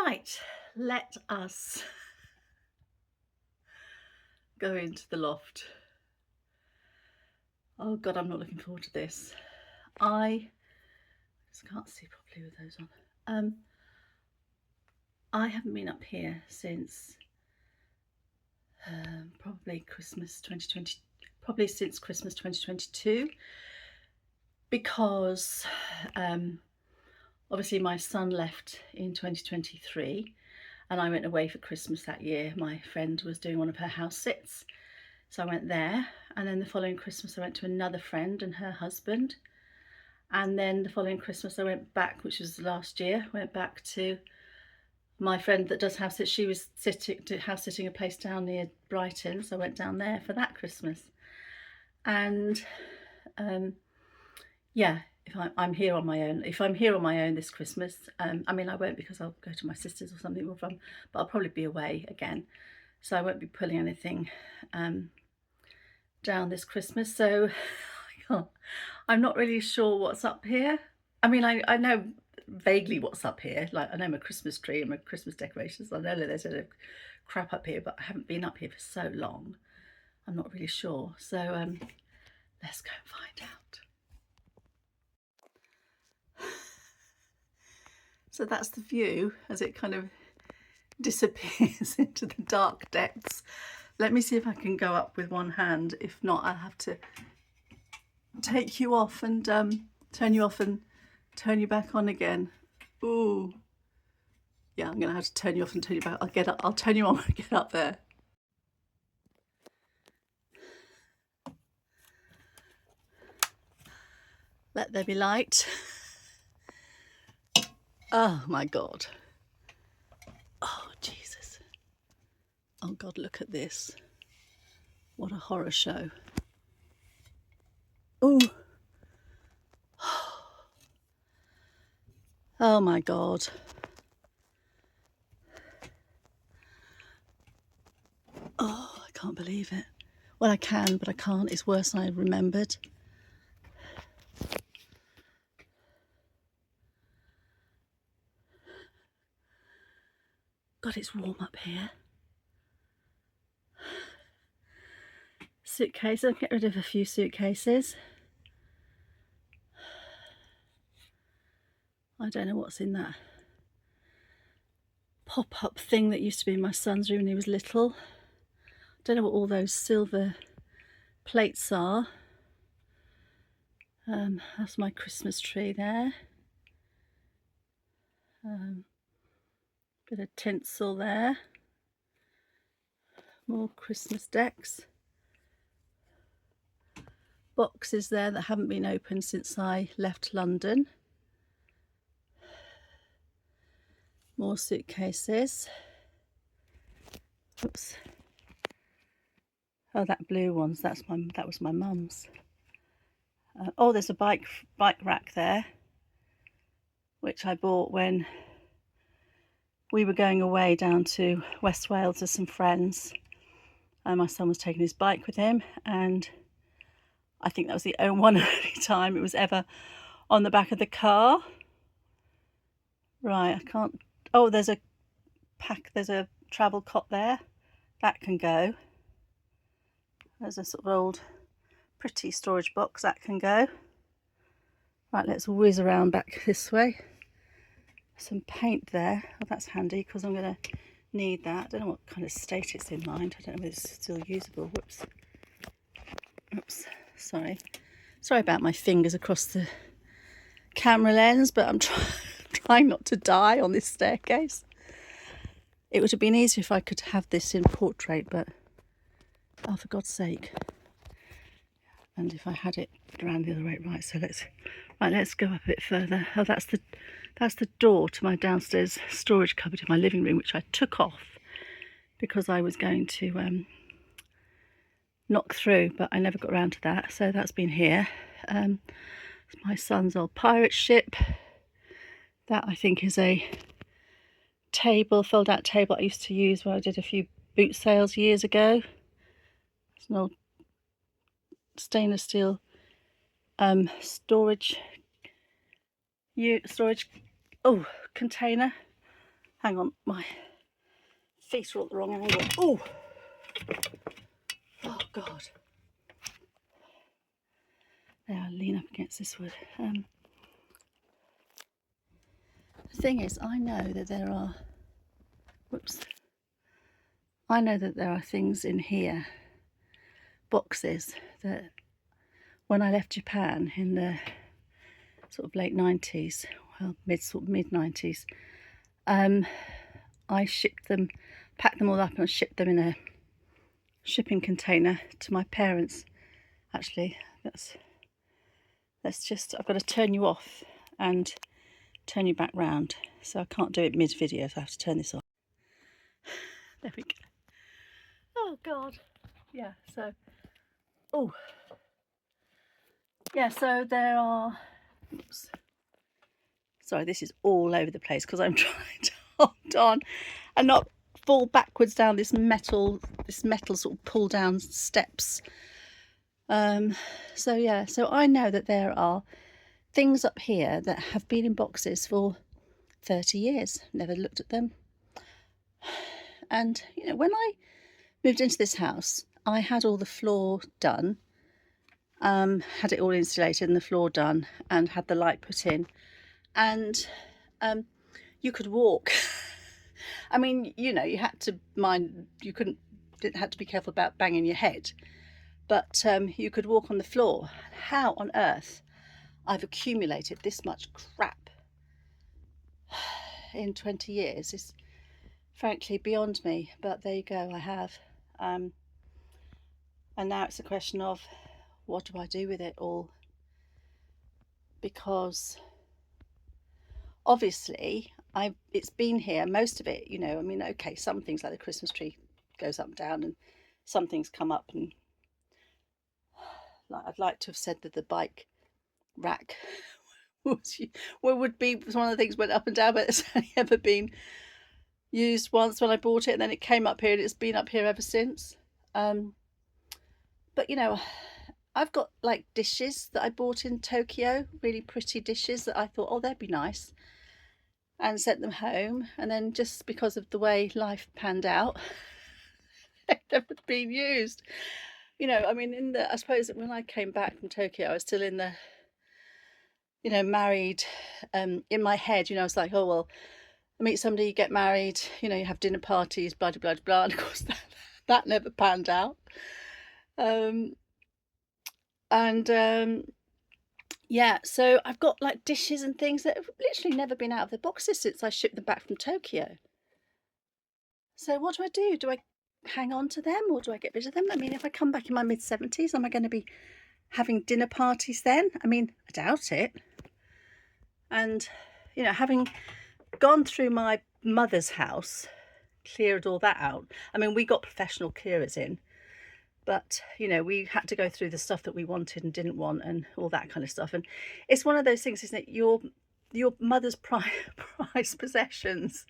Right, let us go into the loft. Oh God, I'm not looking forward to this. I just can't see properly with those on. I haven't been up here since probably Christmas 2020, probably since Christmas 2022, because obviously my son left in 2023 and I went away for Christmas that year. My friend was doing one of her house sits, so I went there, and then the following Christmas I went to another friend and her husband, and then the following Christmas I went back, which was last year, went back to my friend that does house sits. She was house sitting a place down near Brighton, so I went down there for that Christmas. And yeah, if I'm here on my own, if I'm here on my own this Christmas, I mean I won't, because I'll go to my sister's or something, but I'll probably be away again, so I won't be pulling anything down this Christmas. So I'm not really sure what's up here. I mean, I know vaguely what's up here. Like, I know my Christmas tree and my Christmas decorations. I know there's a crap up here, but I haven't been up here for so long. I'm not really sure. So let's go and find out. So that's the view as it kind of disappears into the dark depths. Let me see if I can go up with one hand. If not, I'll have to take you off and turn you off and turn you back on again. Ooh. Yeah, I'm gonna have to turn you off and turn you back. I'll turn you on when I get up there. Let there be light. Oh my God. Oh Jesus. Oh God, look at this. What a horror show. Ooh. Oh my God. Oh, I can't believe it. Well, I can, but I can't. It's worse than I remembered. God, it's warm up here. Suitcase. I'll get rid of a few suitcases. I don't know what's in that pop-up thing that used to be in my son's room when he was little. I don't know what all those silver plates are. That's my Christmas tree there. Bit of tinsel there. More Christmas decks. Boxes there that haven't been opened since I left London. More suitcases. Oops. Oh, that blue one's that was my mum's. Oh, there's a bike rack there, which I bought when we were going away down to West Wales with some friends. My son was taking his bike with him, and I think that was the only time it was ever on the back of the car. Right, I can't. Oh, there's a travel cot there. That can go. There's a sort of old pretty storage box that can go. Right, let's whiz around back this way. Some paint there. Oh, that's handy because I'm going to need that. I don't know what kind of state it's in mind. I don't know if it's still usable. Whoops. Oops. Sorry about my fingers across the camera lens, but I'm trying not to die on this staircase. It would have been easier if I could have this in portrait, but oh, for God's sake. And if I had it around the other way. Right, so let's go up a bit further. Oh, that's the door to my downstairs storage cupboard in my living room, which I took off because I was going to knock through, but I never got around to that. So that's been here. It's my son's old pirate ship. That I think is a fold out table I used to use when I did a few boot sales years ago. It's an old stainless steel storage container. Hang on, my feet are all at the wrong angle. Oh, oh God. There, I'll lean up against this wood. The thing is, I know that there are, I know that there are things in here, boxes, that when I left Japan in the sort of late 90s, well, mid 90s, I shipped them, packed them all up and shipped them in a shipping container to my parents. Actually, let's just, I've got to turn you off and turn you back round, so I can't do it mid-video, so I have to turn this off. There we go. Oh God. Yeah, so, oh. Yeah, so there are, oops. Sorry, this is all over the place because I'm trying to hold on and not fall backwards down this metal sort of pull down steps. So yeah, so I know that there are things up here that have been in boxes for 30 years, never looked at them. And you know, when I moved into this house, I had all the floor done, had it all insulated and the floor done, and had the light put in, and you could walk. I mean, you know, you had to mind, you had to be careful about banging your head, but you could walk on the floor. How on earth I've accumulated this much crap in 20 years is frankly beyond me, but there you go, I have. And now it's a question of, what do I do with it all? Because obviously it's been here, most of it, you know. I mean, okay, some things like the Christmas tree goes up and down, and some things come up, and like, I'd like to have said that the bike rack would be one of the things went up and down, but it's only ever been used once when I bought it, and then it came up here and it's been up here ever since. But you know, I've got like dishes that I bought in Tokyo, really pretty dishes that I thought, oh, they'd be nice, and sent them home, and then just because of the way life panned out, they've never been used. You know, I mean, I suppose that when I came back from Tokyo, I was still in the, you know, married, in my head, you know, I was like, oh, well, I meet somebody, you get married, you know, you have dinner parties, blah, blah, blah, blah. And of course, that never panned out. Yeah, so I've got like dishes and things that have literally never been out of the boxes since I shipped them back from Tokyo. So what do I do? Do I hang on to them or do I get rid of them? I mean, if I come back in my mid-70s, am I going to be having dinner parties then? I mean, I doubt it. And, you know, having gone through my mother's house, cleared all that out. I mean, we got professional clearers in, but, you know, we had to go through the stuff that we wanted and didn't want and all that kind of stuff. And it's one of those things, isn't it? Your mother's prized possessions,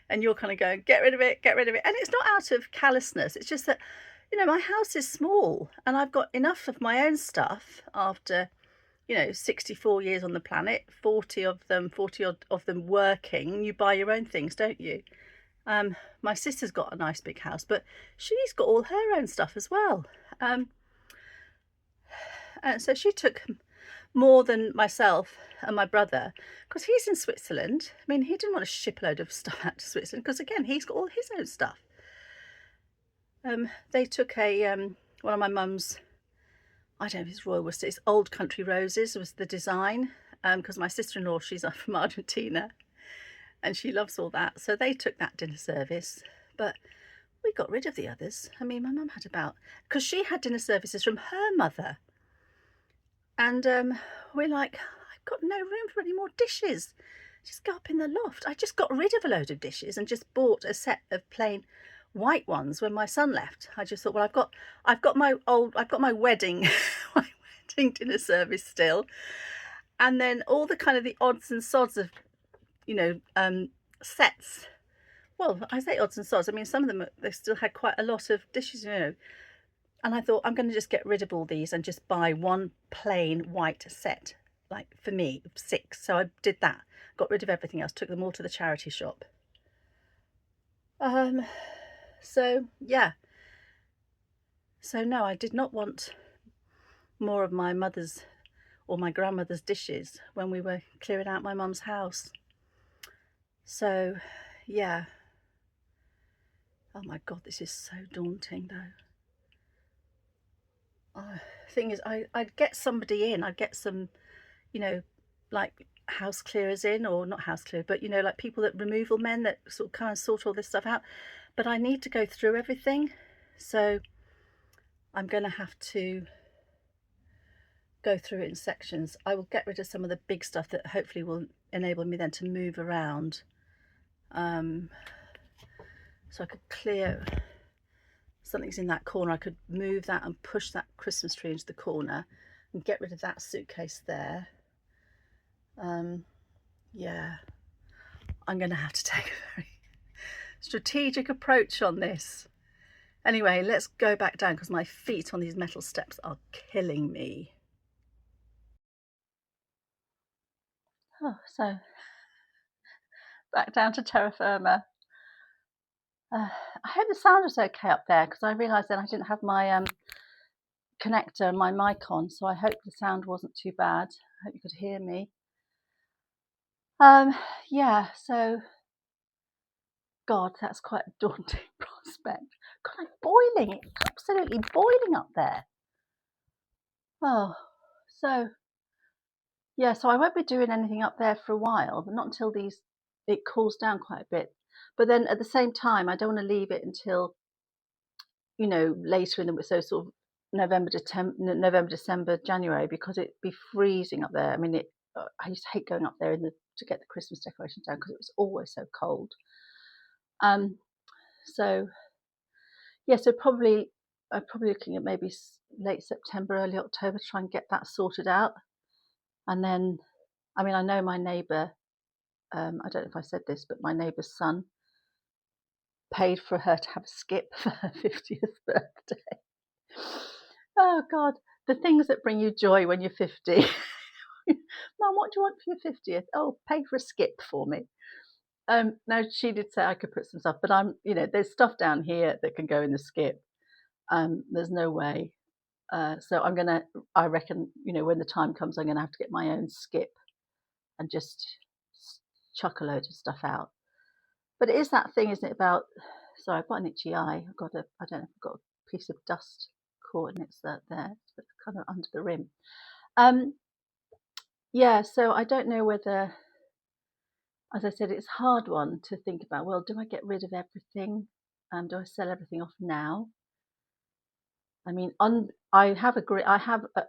and you're kind of going, get rid of it, get rid of it. And it's not out of callousness. It's just that, you know, my house is small and I've got enough of my own stuff after, you know, 64 years on the planet, 40 odd of them working. You buy your own things, don't you? My sister's got a nice big house, but she's got all her own stuff as well. And so she took more than myself and my brother, because he's in Switzerland. I mean, he didn't want to ship a load of stuff out to Switzerland because, again, he's got all his own stuff. They took one of my mum's, I don't know if it's Royal Worcester, it's Old Country Roses was the design, because my sister-in-law, she's from Argentina and she loves all that. So they took that dinner service, but we got rid of the others. I mean, my mum had about, because she had dinner services from her mother. And we're like, I've got no room for any more dishes. Just go up in the loft. I just got rid of a load of dishes and just bought a set of plain white ones when my son left. I just thought, well, I've got my wedding my wedding dinner service still, and then all the kind of the odds and sods of, you know, sets. Well, I say odds and sods, I mean, some of them, they still had quite a lot of dishes, you know. And I thought, I'm going to just get rid of all these and just buy one plain white set, like for me, 6. So I did that, got rid of everything else, took them all to the charity shop. So yeah, so no, I did not want more of my mother's or my grandmother's dishes when we were clearing out my mum's house. So yeah, oh my god, this is so daunting though. Thing is, I'd get somebody in, I'd get some, you know, like house clearers in, or not house clear, but like people that removal men that sort of kind of sort all this stuff out. But I need to go through everything, so I'm going to have to go through it in sections. I will get rid of some of the big stuff that hopefully will enable me then to move around. So I could clear something's in that corner. I could move that and push that Christmas tree into the corner and get rid of that suitcase there. Yeah, I'm going to have to take a very strategic approach on this. Anyway, let's go back down because my feet on these metal steps are killing me. Oh, so back down to terra firma. I hope the sound was okay up there because I realised then I didn't have my connector and my mic on, so I hope the sound wasn't too bad. I hope you could hear me. Yeah, so God, that's quite a daunting prospect. God, I'm boiling. It's absolutely boiling up there. Oh, so yeah, so I won't be doing anything up there for a while, but not until it cools down quite a bit. But then at the same time, I don't want to leave it until later in the so sort of November, December, January, because it'd be freezing up there. I mean, I used to hate going up there to get the Christmas decorations down because it was always so cold. So yeah, so probably I'm probably looking at maybe late September, early October to try and get that sorted out. And then, I mean, I know my neighbour. I don't know if I said this, but my neighbour's son paid for her to have a skip for her 50th birthday. Oh God, the things that bring you joy when you're 50. Mum, what do you want for your 50th? Oh, pay for a skip for me. Now she did say I could put some stuff, but there's stuff down here that can go in the skip. There's no way. So I reckon, when the time comes, I'm gonna have to get my own skip and just chuck a load of stuff out. But it is that thing, isn't it, about, sorry, I've got an itchy eye. I don't know if I've got a piece of dust caught and it's there, it's kind of under the rim. Yeah, so I don't know whether, as I said, it's a hard one to think about. Well, do I get rid of everything? Do I sell everything off now? I mean, I have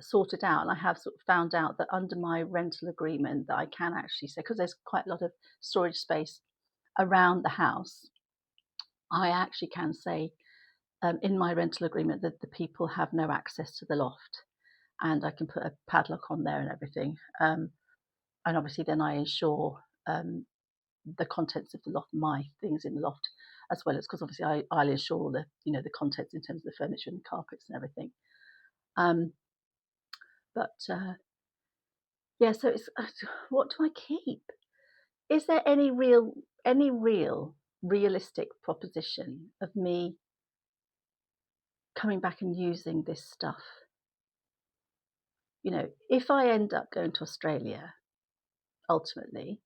sorted out, and I have sort of found out that under my rental agreement that I can actually say, because there's quite a lot of storage space around the house, I actually can say in my rental agreement that the people have no access to the loft, and I can put a padlock on there and everything. And obviously, then I insure the contents of the loft, my things in the loft, as well as, because obviously I'll insure the contents in terms of the furniture and the carpets and everything. But yeah, so it's what do I keep? Is there any realistic proposition of me coming back and using this stuff? If I end up going to Australia ultimately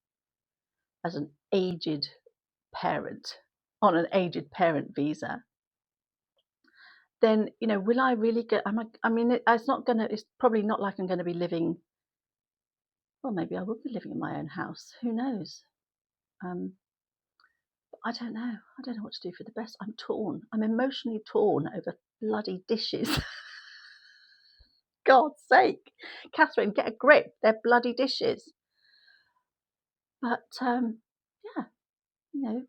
as an aged parent on an aged parent visa, then will I really get? I mean, it's not gonna. It's probably not like I'm going to be living. Well, maybe I will be living in my own house. Who knows? I don't know. I don't know what to do for the best. I'm torn. I'm emotionally torn over bloody dishes. God's sake, Catherine, get a grip. They're bloody dishes. But yeah,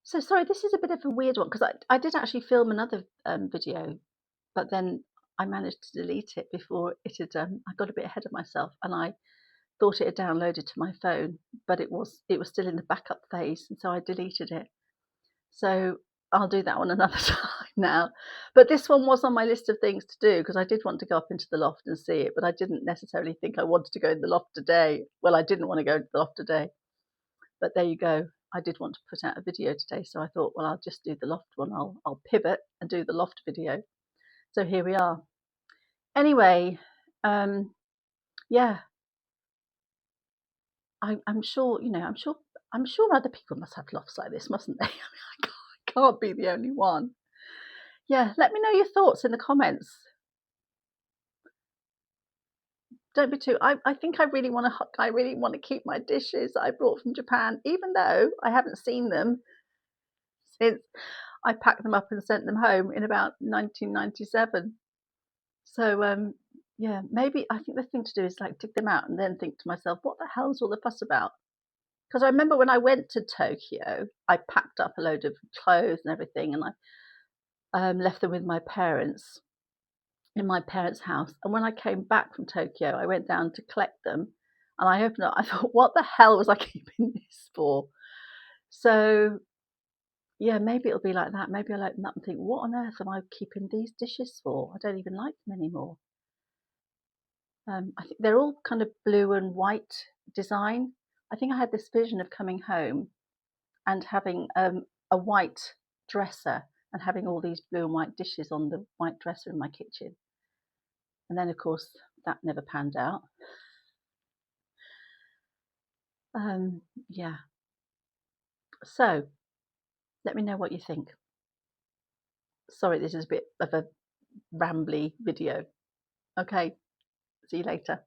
So sorry, this is a bit of a weird one because I did actually film another video, but then I managed to delete it before it had. I got a bit ahead of myself, and I thought it had downloaded to my phone, but it was still in the backup phase, and so I deleted it. So I'll do that one another time now. But this one was on my list of things to do because I did want to go up into the loft and see it, but I didn't necessarily think I wanted to go in the loft today. Well, I didn't want to go into the loft today, but there you go. I did want to put out a video today, so I thought, well, I'll just do the loft one. I'll pivot and do the loft video. So here we are. Anyway, yeah, I'm sure, I'm sure other people must have lofts like this, mustn't they? I can't be the only one. Yeah, let me know your thoughts in the comments. Don't be too. I think I really want to keep my dishes that I brought from Japan, even though I haven't seen them since I packed them up and sent them home in about 1997. So yeah, maybe I think the thing to do is like dig them out and then think to myself, what the hell's all the fuss about? Because I remember when I went to Tokyo, I packed up a load of clothes and everything, and I left them with my parents in my parents' house. And when I came back from Tokyo, I went down to collect them, and I opened it. I thought, what the hell was I keeping this for? So yeah, maybe it'll be like that. Maybe I'll open up and think, what on earth am I keeping these dishes for? I don't even like them anymore. I think they're all kind of blue and white design. I think I had this vision of coming home and having a white dresser and having all these blue and white dishes on the white dresser in my kitchen. And then, of course, that never panned out. Yeah. So let me know what you think. Sorry, this is a bit of a rambly video. Okay, see you later.